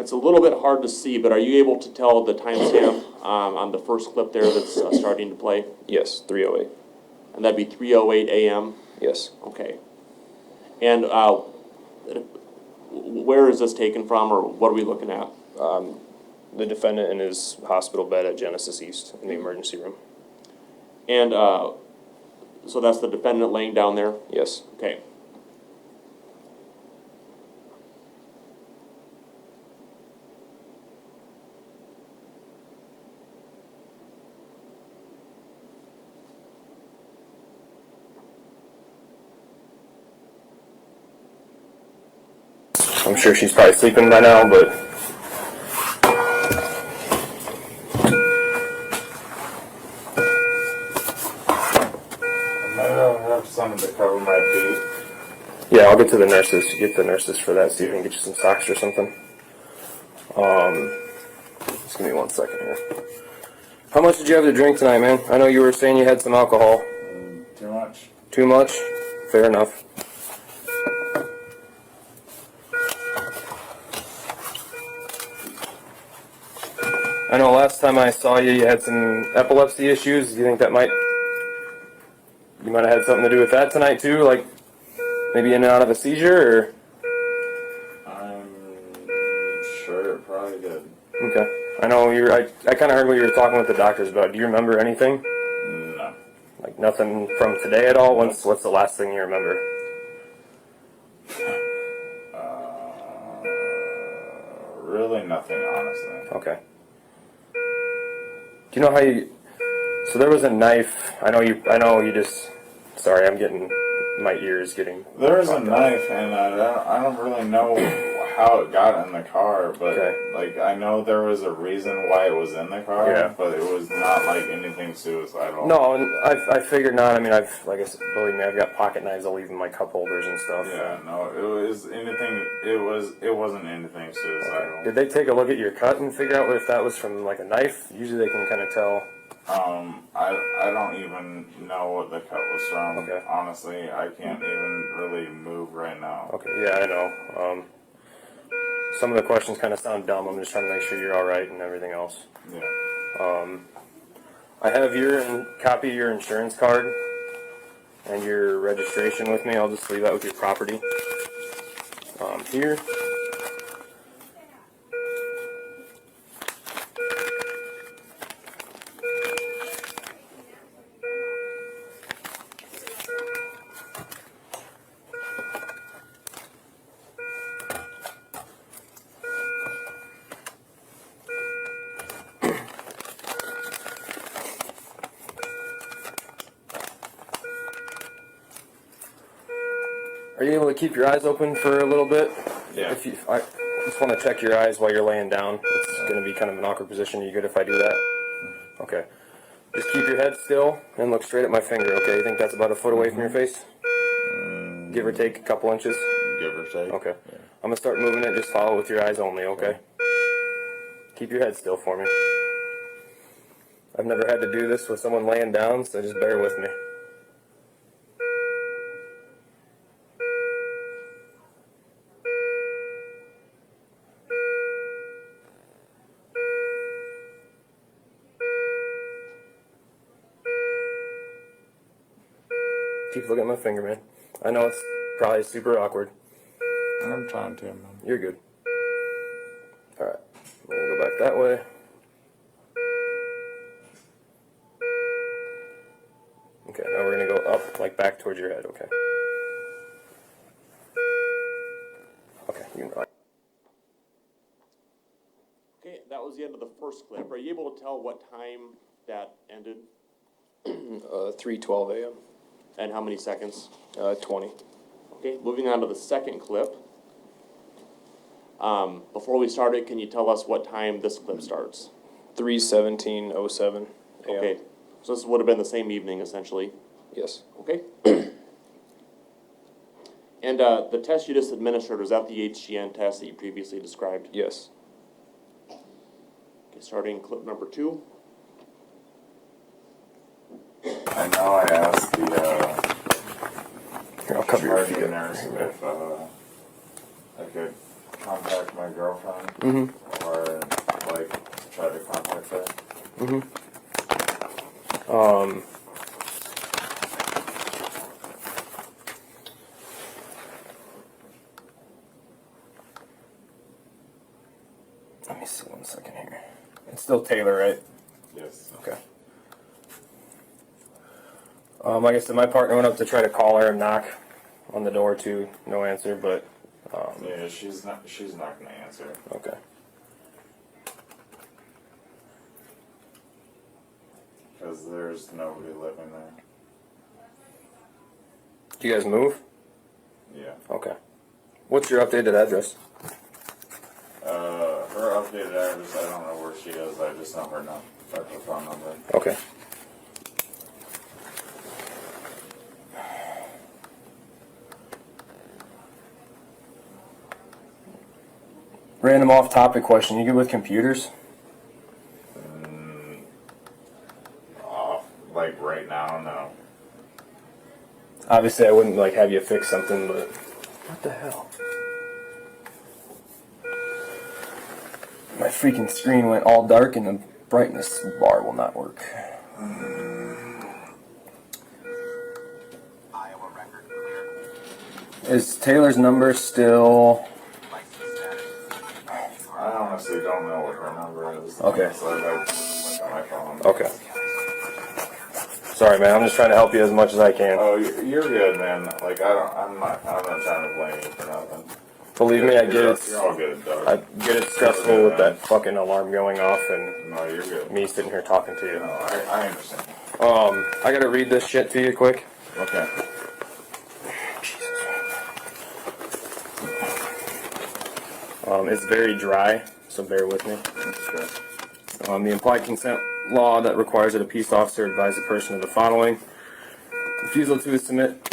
It's a little bit hard to see, but are you able to tell the timestamp on the first clip there that's starting to play? Yes, 3:08. And that'd be 3:08 a.m.? Yes. Okay. And where is this taken from, or what are we looking at? The defendant in his hospital bed at Genesis East in the emergency room. And so that's the defendant laying down there? Yes. Okay. I'm sure she's probably sleeping by now, but I might have something to cover my feet. yeah, I'll get to the nurses. Get the nurses for that. See if we can get you some socks or something. Just give me 1 second here. How much did you have to drink tonight, man? I know you were saying you had some alcohol. Too much. Too much? Fair enough. I know last time I saw you, you had some epilepsy issues. Do you think that you might have had something to do with that tonight too? Like maybe in and out of a seizure, or? I'm sure it probably did. Okay. I know I kind of heard what you were talking with the doctors about. Do you remember anything? No. Like nothing from today at all? What's the last thing you remember? Really nothing, honestly. Okay. Do you know how so there was a knife. I know you just, sorry, I'm getting, my ears getting. There was a knife, and I don't really know how it got in the car, but like I know there was a reason why it was in the car, but it was not like anything suicidal. No, and I figured not. I mean, like I said, believe me, I've got pocket knives I'll leave in my cup holders and stuff. Yeah, no, it wasn't anything suicidal. Okay. Did they take a look at your cut and figure out if that was from like a knife? Usually they can kind of tell. I don't even know what the cut was from. Okay. Honestly, I can't even really move right now. Okay, yeah, I know. Some of the questions kind of sound dumb. I'm just trying to make sure you're all right and everything else. Yeah. I have your copy of your insurance card and your registration with me. I'll just leave that with your property. Here. Are you able to keep your eyes open for a little bit? Yeah. I just want to check your eyes while you're laying down. It's going to be kind of an awkward position. Are you good if I do that? Okay. Just keep your head still and look straight at my finger, okay? You think that's about a foot away from your face? Give or take a couple inches? Give or take. Okay. Yeah. I'm going to start moving it. Just follow with your eyes only, okay? Keep your head still for me. I've never had to do this with someone laying down, so just bear with me. Keep looking at my finger, man. I know it's probably super awkward. I'm trying to, man. You're good. Alright, we're going to go back that way. Okay, now we're going to go up, like back towards your head, okay? Okay, you can. Okay, that was the end of the first clip. Are you able to tell what time that ended 3:12 a.m. and how many seconds? 20. Okay, moving on to the second clip. Before we start it, can you tell us what time this clip starts? 3:17:07 a.m. Okay, so this would have been the same evening, essentially. Yes. Okay. And the test you just administered, was that the HGN test that you previously described? Yes. Okay, starting clip number 2. I know I asked the Here, I'll cover your feet. nurse if I could contact my girlfriend Mm-hmm. or like try to contact her. Mm-hmm. Let me see 1 second here. It's still Taylor, right? Yes. Okay. Like I said, my partner went up to try to call her and knock on the door too. No answer, but Yeah, she's not gonna answer. okay. Because there's nobody living there. Do you guys move? Yeah. Okay. What's your updated address? Her updated address, I don't know where she is. I just know her phone number. Okay. Random off-topic question. You good with computers? Like right now, no. Obviously, I wouldn't like have you fix something, but what the hell? My freaking screen went all dark, and the brightness bar will not work. Is Taylor's number still? I honestly don't know what her number is. Okay. So I look at my phone. Okay. Sorry, man. I'm just trying to help you as much as I can. Oh, you're good, man. Like I'm not trying to blame you for nothing. Believe me, I get it. You're all good, Doug. I get it stressful with that fucking alarm going off and No, you're good. me sitting here talking to you. No, I understand. I gotta read this shit to you quick. Okay. Jesus. It's very dry, so bear with me. That's good. The implied consent law that requires that a peace officer advise a person of the following: refusal to submit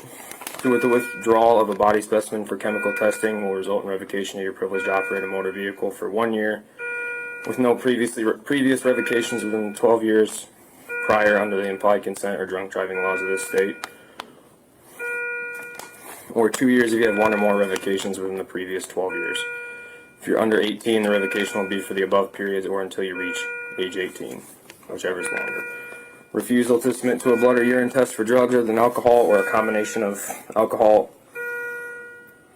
to the withdrawal of a body specimen for chemical testing will result in revocation of your privilege to operate a motor vehicle for 1 year, with no previous revocations within 12 years prior under the implied consent or drunk driving laws of this state, or 2 years if you have 1 or more revocations within the previous 12 years. If you're under 18, the revocation will be for the above periods or until you reach age 18, whichever is longer. Refusal to submit to a blood or urine test for drugs other than alcohol or a combination of alcohol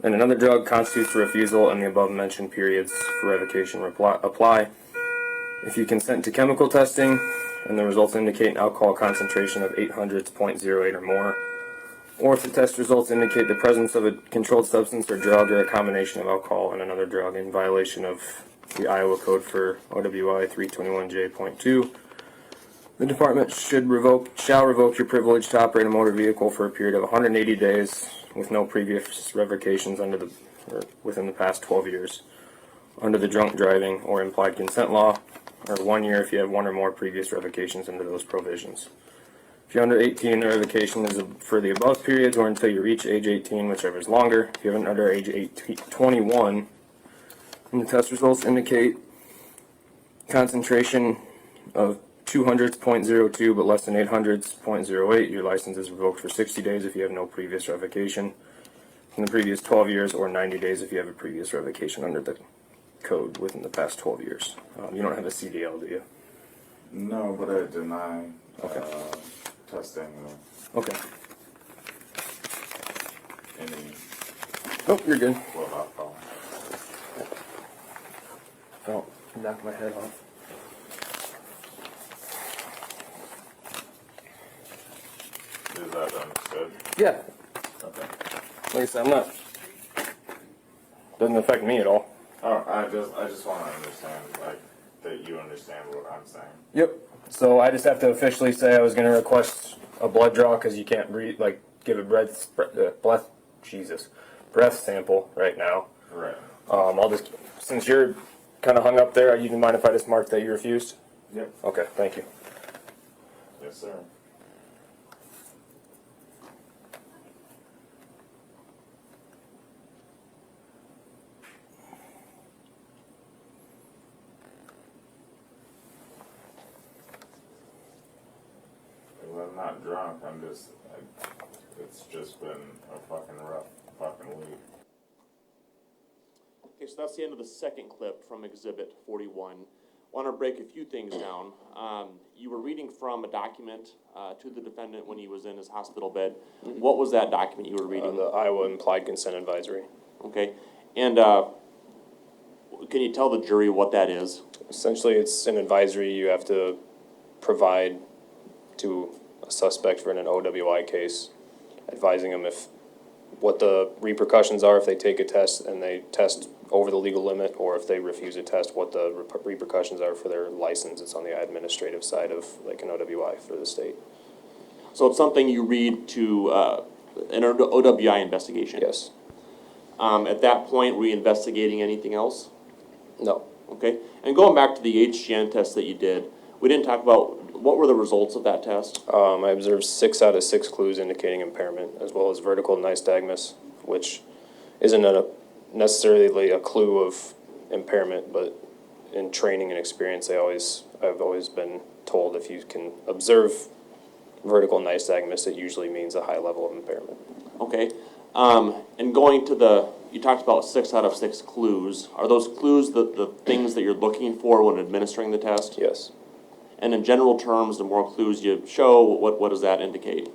and another drug constitutes a refusal, and the above mentioned periods for revocation apply. If you consent to chemical testing and the results indicate an alcohol concentration of 0.08 or more, or if the test results indicate the presence of a controlled substance or drug or a combination of alcohol and another drug in violation of the Iowa Code for OWI 321J.2, the department shall revoke your privilege to operate a motor vehicle for a period of 180 days with no previous revocations within the past 12 years under the drunk driving or implied consent law, or 1 year if you have 1 or more previous revocations under those provisions. If you're under 18, the revocation is for the above periods or until you reach age 18, whichever is longer. If you're under age 21, and the test results indicate concentration of 0.02 but less than 0.08, your license is revoked for 60 days if you have no previous revocation in the previous 12 years, or 90 days if you have a previous revocation under the code within the past 12 years. You don't have a CDL, do you? No, but I deny testing Okay. any Oh, you're good. blood alcohol. Oh, knocked my head off. Is that understood? Yeah. Okay. Like I said, I'm not. Doesn't affect me at all. Oh, I just want to understand, like, that you understand what I'm saying. Yep. So I just have to officially say I was going to request a blood draw because you can't breathe, like, give a breath sample right now. Right. I'll just, since you're kind of hung up there, you mind if I just mark that you refused? Yep. Okay, thank you. Yes, sir. Well, I'm not drunk. It's just been a fucking rough fucking week. Okay, so that's the end of the second clip from Exhibit 41. Want to break a few things down. You were reading from a document to the defendant when he was in his hospital bed. Mm-hmm. What was that document you were reading? The Iowa Implied Consent Advisory. Okay, and can you tell the jury what that is? Essentially, it's an advisory you have to provide to a suspect for an OWI case, advising them what the repercussions are if they take a test and they test over the legal limit, or if they refuse a test, what the repercussions are for their license. It's on the administrative side of like an OWI for the state. So it's something you read to an OWI investigation? Yes. At that point, were you investigating anything else? No. Okay, and going back to the HGN test that you did, we didn't talk about, what were the results of that test? I observed 6 out of 6 clues indicating impairment, as well as vertical nystagmus, which isn't necessarily a clue of impairment, but in training and experience, I've always been told if you can observe vertical nystagmus, it usually means a high level of impairment. Okay, and going to you talked about 6 out of 6 clues. Are those clues the things that you're looking for when administering the test? Yes. And in general terms, the more clues you show, what does that indicate?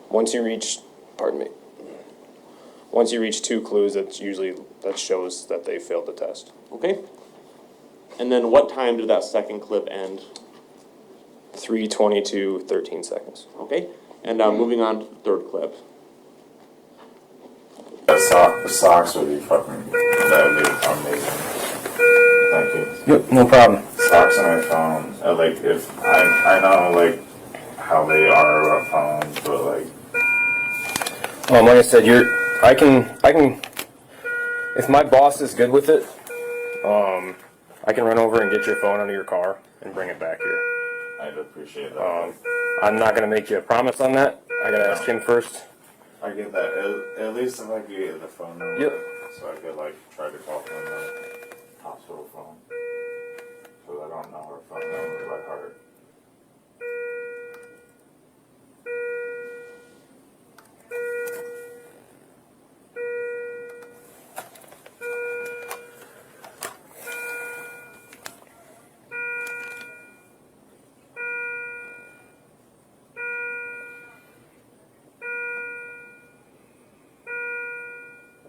Once you reach 2 clues, that shows that they failed the test. Okay. And then what time did that second clip end? 3:22, 13 seconds. Okay. And moving on to the third clip. The socks would be fucking, that would be amazing. Thank you. Yep, no problem. Socks on my phone, like, if, I know, like, how they are with phones, but, like... Like I said, I can, if my boss is good with it, I can run over and get your phone out of your car and bring it back here. I'd appreciate that. I'm not gonna make you a promise on that. I gotta ask him first. I get that. At least if I could get the phone number. Yep. So I could, like, try to call from the hospital phone. So I don't know her phone number by heart.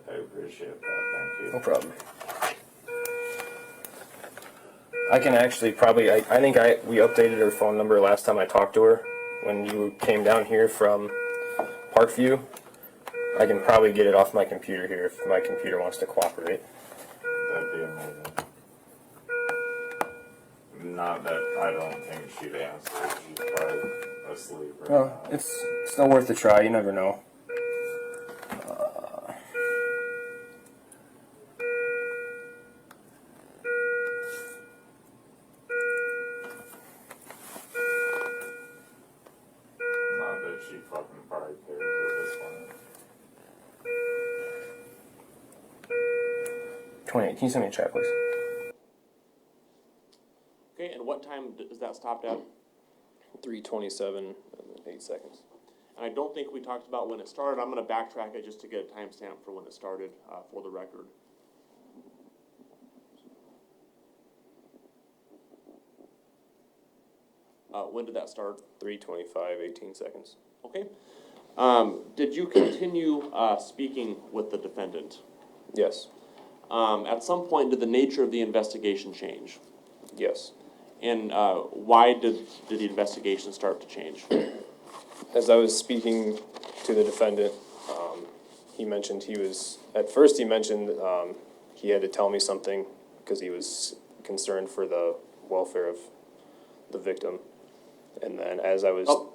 I appreciate that. Thank you. No problem. I can actually probably, I think we updated her phone number last time I talked to her when you came down here from Parkview. I can probably get it off my computer here if my computer wants to cooperate. That'd be amazing. Not that I don't think she'd answer. She's probably asleep right now. It's not worth a try. You never know. Not that she fucking probably cares at this point. 28. Can you send me a chat, please? Okay, and what time does that stop at? 3:27 and 8 seconds. And I don't think we talked about when it started. I'm going to backtrack it just to get a timestamp for when it started for the record. When did that start? 3:25, 18 seconds. Okay. Did you continue speaking with the defendant? Yes. At some point, did the nature of the investigation change? Yes. And why did the investigation start to change? As I was speaking to the defendant, he mentioned at first he mentioned he had to tell me something because he was concerned for the welfare of the victim. And then as I was... Oh,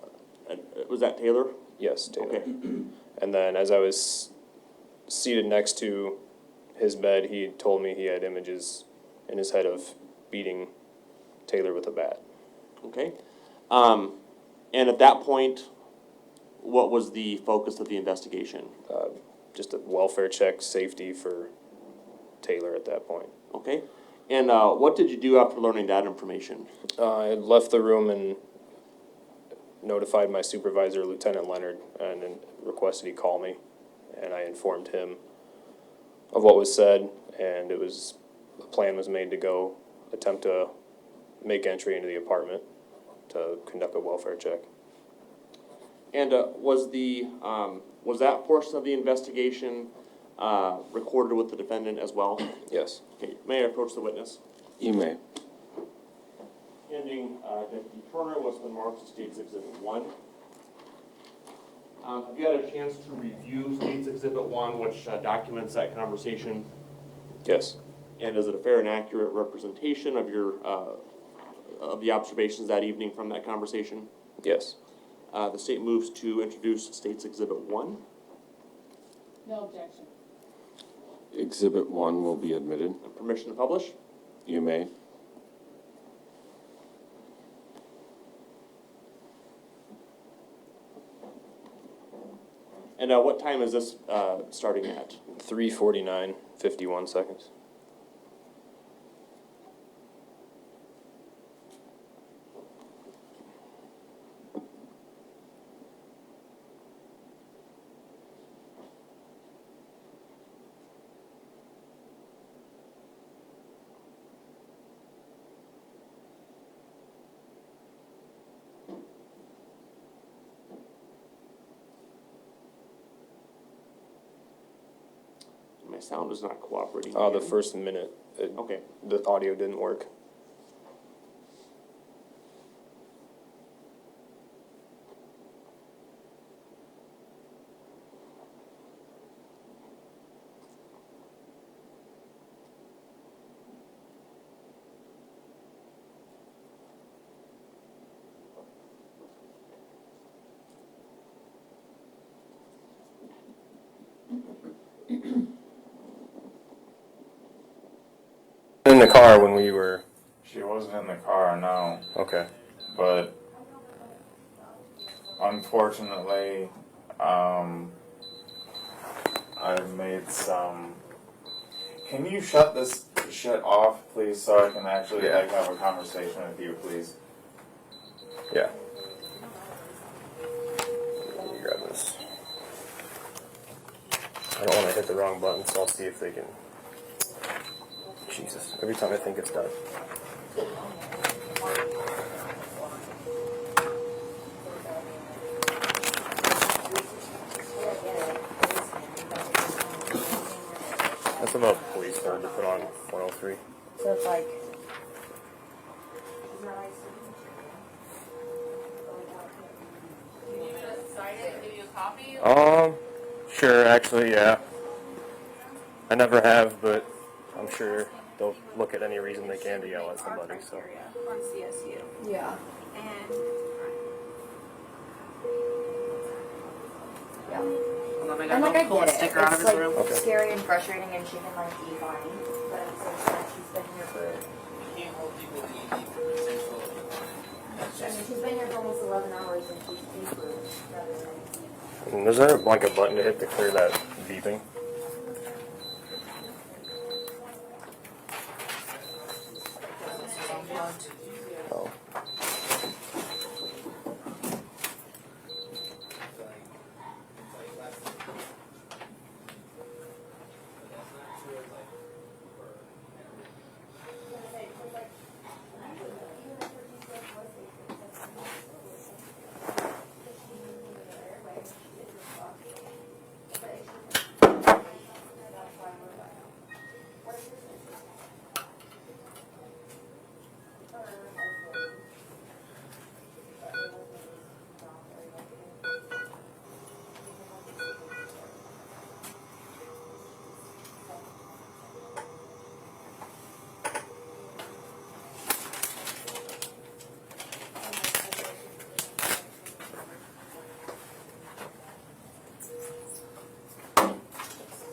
was that Taylor? Yes, Taylor. Okay. And then as I was seated next to his bed, he told me he had images in his head of beating Taylor with a bat. Okay. And at that point, what was the focus of the investigation? Just a welfare check, safety for Taylor at that point. Okay. And what did you do after learning that information? I had left the room and notified my supervisor, Lieutenant Leonard, and requested he call me. And I informed him of what was said, and a plan was made to go attempt to make entry into the apartment to conduct a welfare check. And was that portion of the investigation recorded with the defendant as well? Yes. Okay, may I approach the witness? You may. Pending Deputy Turner, what's been marked as State's Exhibit 1. Have you had a chance to review State's Exhibit 1, which documents that conversation? Yes. And is it a fair and accurate representation of your of the observations that evening from that conversation? Yes. The state moves to introduce State's Exhibit 1. No objection. Exhibit 1 will be admitted. Permission to publish? You may. And what time is this starting at? 3:49, 51 seconds. My sound is not cooperating. The again. first minute, Okay. the audio didn't work. In the car when we were. She wasn't in the car, no. Okay. But unfortunately, I made some. Can you shut this shit off, please, so I can actually Yeah. have a conversation with you, please? Yeah. Let me grab this. I don't want to hit the wrong button, so I'll see if they can. Jesus, every time I think it's done. That's about police hold to put on 103. So it's like. You need me to sign it and give you a copy? Sure, actually, yeah. I never have, but I'm sure they'll look at any reason they can to yell at somebody, so. On CSU. Yeah. And Yeah. hold on, I And gotta like go I pull a get it. sticker out of It's his like room. Okay. scary and frustrating, and she can like be fine. But at the same time, she's been here for. I mean, she's been here for almost 11 hours, and she's deeper rather than. And is there like a button to hit to clear that beeping? Oh.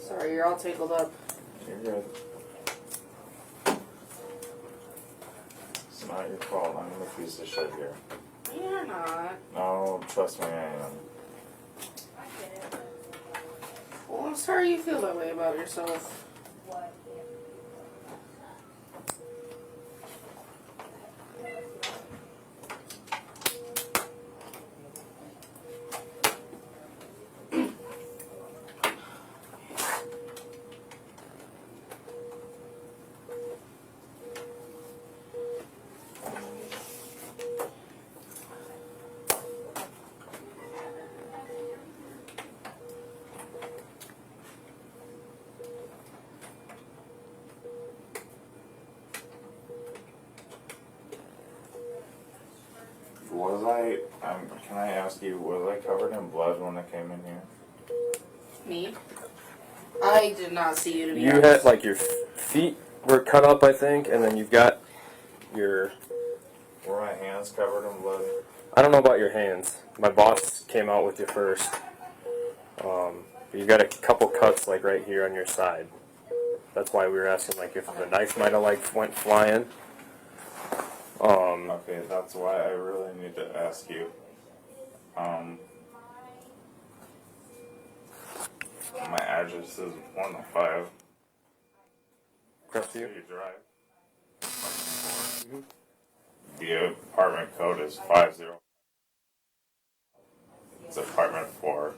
Sorry, you're all tangled up. You're good. It's not your fault. I'm the piece of shit here. You're not. No, trust me, I am. Well, I'm sorry you feel that way about yourself. can I ask you, was I covered in blood when I came in here? Me? I did not see you to be You honest. had, like, your feet were cut up, I think, and then you've got your... Were my hands covered in blood? I don't know about your hands. My boss came out with you first. You got a couple cuts, like, right here on your side. That's why we were asking, like, if the knife might have, like, went flying. Okay, that's why I really need to ask you. My address is 105 Crestview? City Drive. The apartment code is 50. It's apartment 4.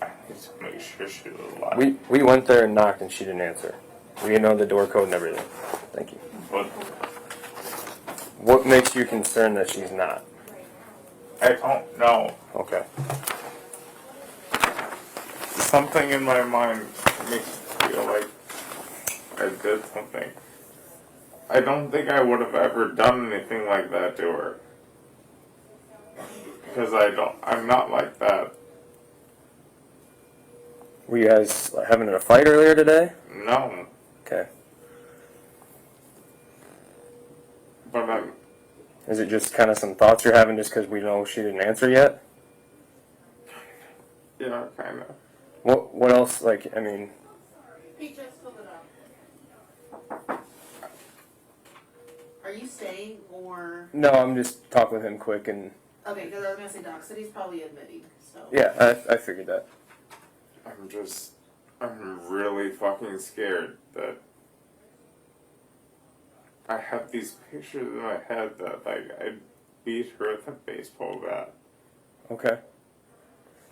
I need to make sure she was alive. We went there and knocked and she didn't answer. We know the door code and everything. Thank you. But What makes you concerned that she's not? I don't know. Okay. Something in my mind makes me feel like I did something. I don't think I would have ever done anything like that to her. Because I'm not like that. Were you guys having a fight earlier today? No. Okay. But Is it just kind of some thoughts you're having just because we know she didn't answer yet? yeah, kind of. What else, like, I mean... He just filled it up. Are you staying or? No, I'm just talking with him quick and... Okay, because I was gonna say Doc City's probably admitting, so. Yeah, I figured that. I'm really fucking scared that I have these pictures in my head that, like, I beat her with a baseball bat. Okay.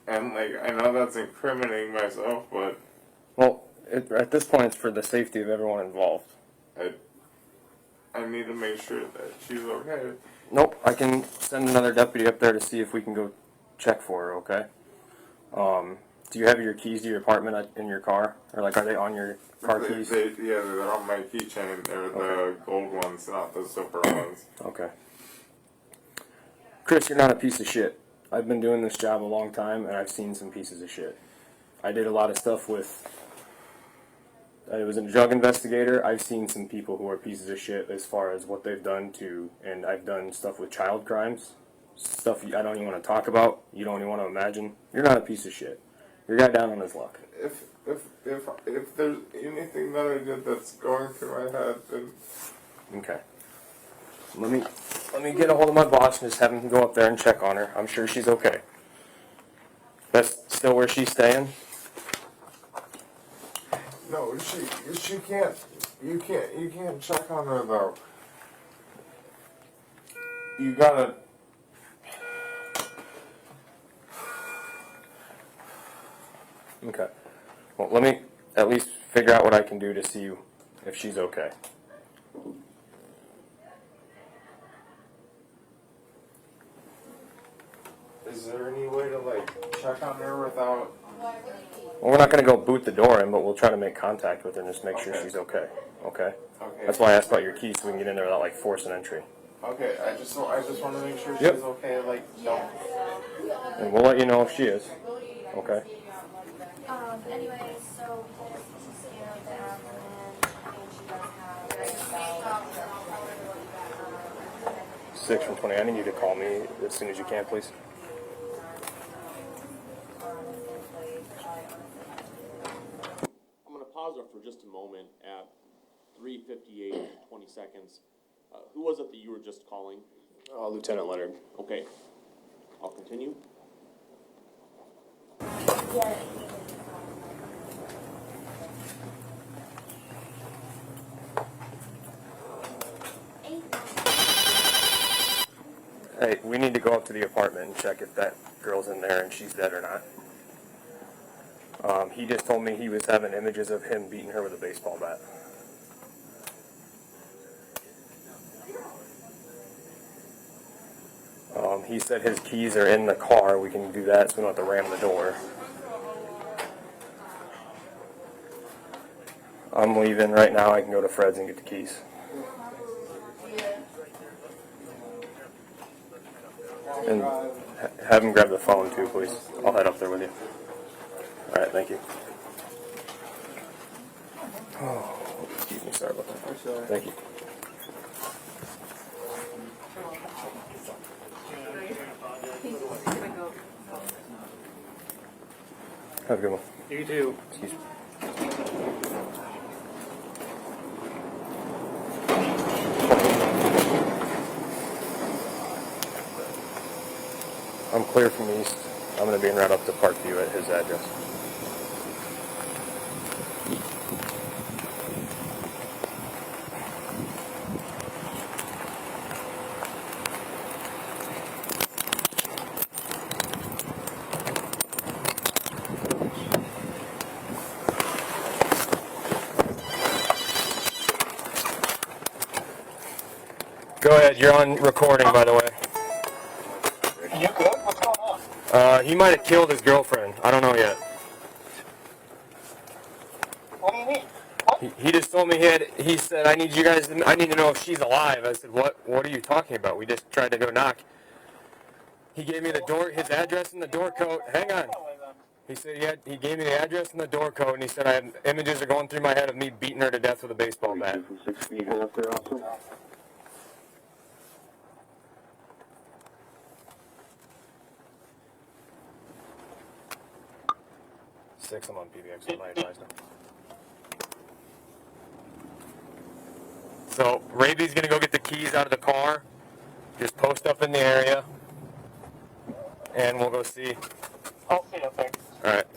And, like, I know that's incriminating myself, but Well, at this point, it's for the safety of everyone involved. I need to make sure that she's okay. Nope, I can send another deputy up there to see if we can go check for her, okay? Do you have your keys to your apartment in your car? Or, like, are they on your car keys? They're on my keychain. They're the gold ones, not the silver ones. Okay. Chris, you're not a piece of shit. I've been doing this job a long time, and I've seen some pieces of shit. I did a lot of stuff with... I was a drug investigator. I've seen some people who are pieces of shit as far as what they've done to... And I've done stuff with child crimes. Stuff I don't even want to talk about. You don't even want to imagine. You're not a piece of shit. You're a guy down on his luck. If there's anything that I did that's going through my head, then Okay. Let me get a hold of my boss and just have him go up there and check on her. I'm sure she's okay. That's still where she's staying? no, she can't. You can't check on her though. You gotta. Okay. Well, let me at least figure out what I can do to see if she's okay. Is there any way to check on her without? Well, we're not going to go boot the door in, but we'll try to make contact with her and just make sure she's okay. Okay? Okay. That's why I asked about your keys so we can get in there without forcing entry. Okay. I just want to make sure Yep. she's okay. Don't. And we'll let you know if she is. Okay? Anyway, so we did a CT scan of the abdomen, and she does have 6 from 20. I need you to call me as soon as you can, please. I'm gonna pause it for just a moment at 3:58, 20 seconds. Who was it that you were just calling? Lieutenant Leonard. Okay, I'll continue. Yeah. Hey, we need to go up to the apartment and check if that girl's in there and she's dead or not. He just told me he was having images of him beating her with a baseball bat. He said his keys are in the car. We can do that so we don't have to ram the door. I'm leaving right now. I can go to Fred's and get the keys. And have him grab the phone too, please. I'll head up there with you. All right, thank you. Oh, excuse me, sorry about that. Thank you. Have a good one. You too. Excuse me. I'm clear from east. I'm going to be en route up to Parkview at his address. Go ahead, you're on recording, by the way. You good? What's going on? He might have killed his girlfriend. I don't know yet. What do you mean? What? He just told me he said, I need to know if she's alive. I said, what are you talking about? We just tried to go knock. He gave me his address and the door code. Hang on. He said he gave me the address and the door code, and he said images are going through my head of me beating her to death with a baseball bat. 6, I'm on PBX, I advised him. So, Raby's gonna go get the keys out of the car, just post up in the area, and we'll go see. I'll see you up there. Alright.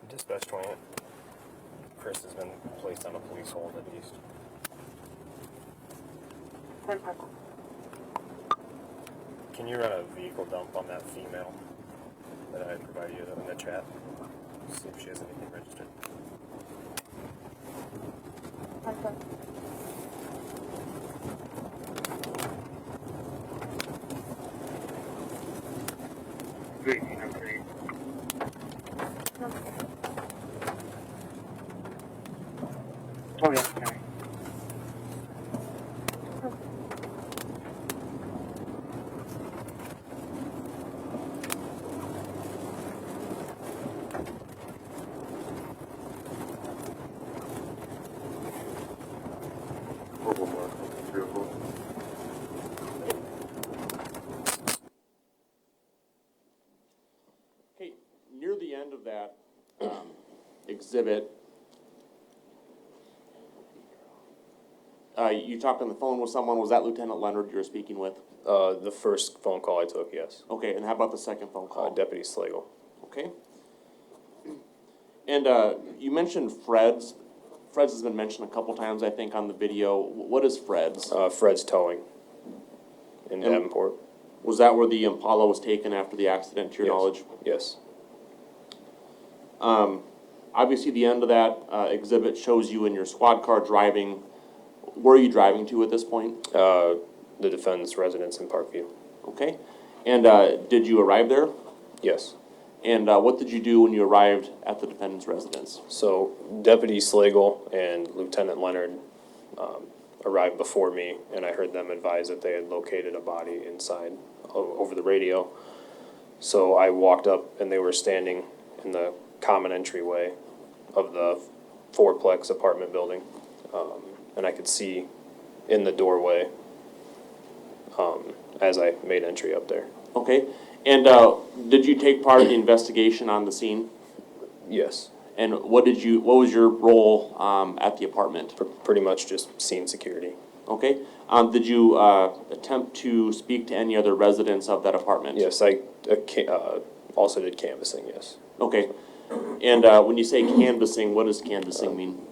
Dispatch 28. Chris has been placed on a police hold at least. Can you run a vehicle dump on that female that I provided you in the chat? See if she has anything registered. Great, okay. Oh, yeah, okay. Okay, near the end of that exhibit, you talked on the phone with someone. Was that Lieutenant Leonard you were speaking with? The first phone call I took, yes. Okay, and how about the second phone call? Deputy Slagle. Okay. And you mentioned Fred's. Fred's has been mentioned a couple times, I think, on the video. What is Fred's? Fred's Towing in And- Davenport. Was that where the Impala was taken after the accident, to your knowledge? Yes. Obviously, the end of that exhibit shows you in your squad car driving. Where are you driving to at this point? The defendant's residence in Parkview. Okay. And did you arrive there? Yes. And what did you do when you arrived at the defendant's residence? So Deputy Slagle and Lieutenant Leonard arrived before me, and I heard them advise that they had located a body inside over the radio. So I walked up, and they were standing in the common entryway of the fourplex apartment building, and I could see in the doorway as I made entry up there. Okay. And did you take part of the investigation on the scene? Yes. And what was your role at the apartment? Pretty much just scene security. Okay. Did you attempt to speak to any other residents of that apartment? Yes, I also did canvassing, yes. Okay. And when you say canvassing, what does canvassing mean?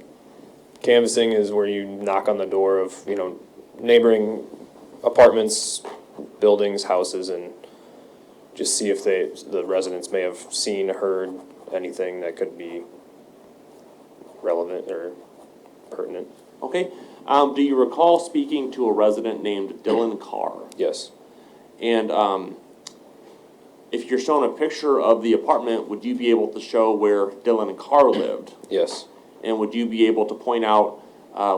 Canvassing is where you knock on the door of, neighboring apartments, buildings, houses, and just see if the residents may have seen, heard anything that could be relevant or pertinent. Okay. Do you recall speaking to a resident named Dylan Carr? Yes. And if you're shown a picture of the apartment, would you be able to show where Dylan Carr lived? Yes. And would you be able to point out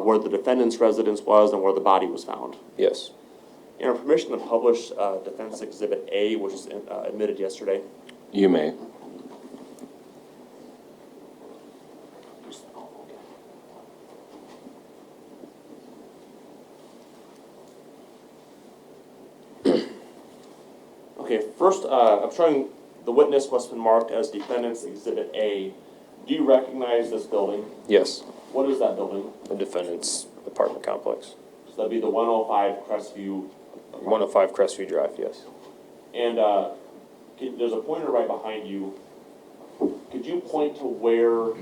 where the defendant's residence was and where the body was found? Yes. And our permission to publish Defense Exhibit A, which was admitted yesterday. You may. Okay, first, I'm showing the witness what's been marked as Defendant's Exhibit A. Do you recognize this building? Yes. What is that building? The defendant's apartment complex. So that'd be the 105 Crestview. 105 Crestview Drive, yes. And there's a pointer right behind you. Could you point to where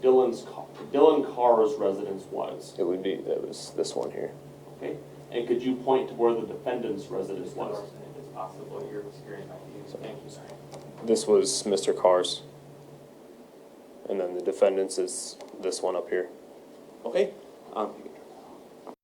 Dylan Carr's residence was? It was this one here. Okay, and could you point to where the defendant's residence was? If it's possible, your screen might be used. Thank you, sorry. This was Mr. Carr's. And then the defendant's is this one up here. Okay,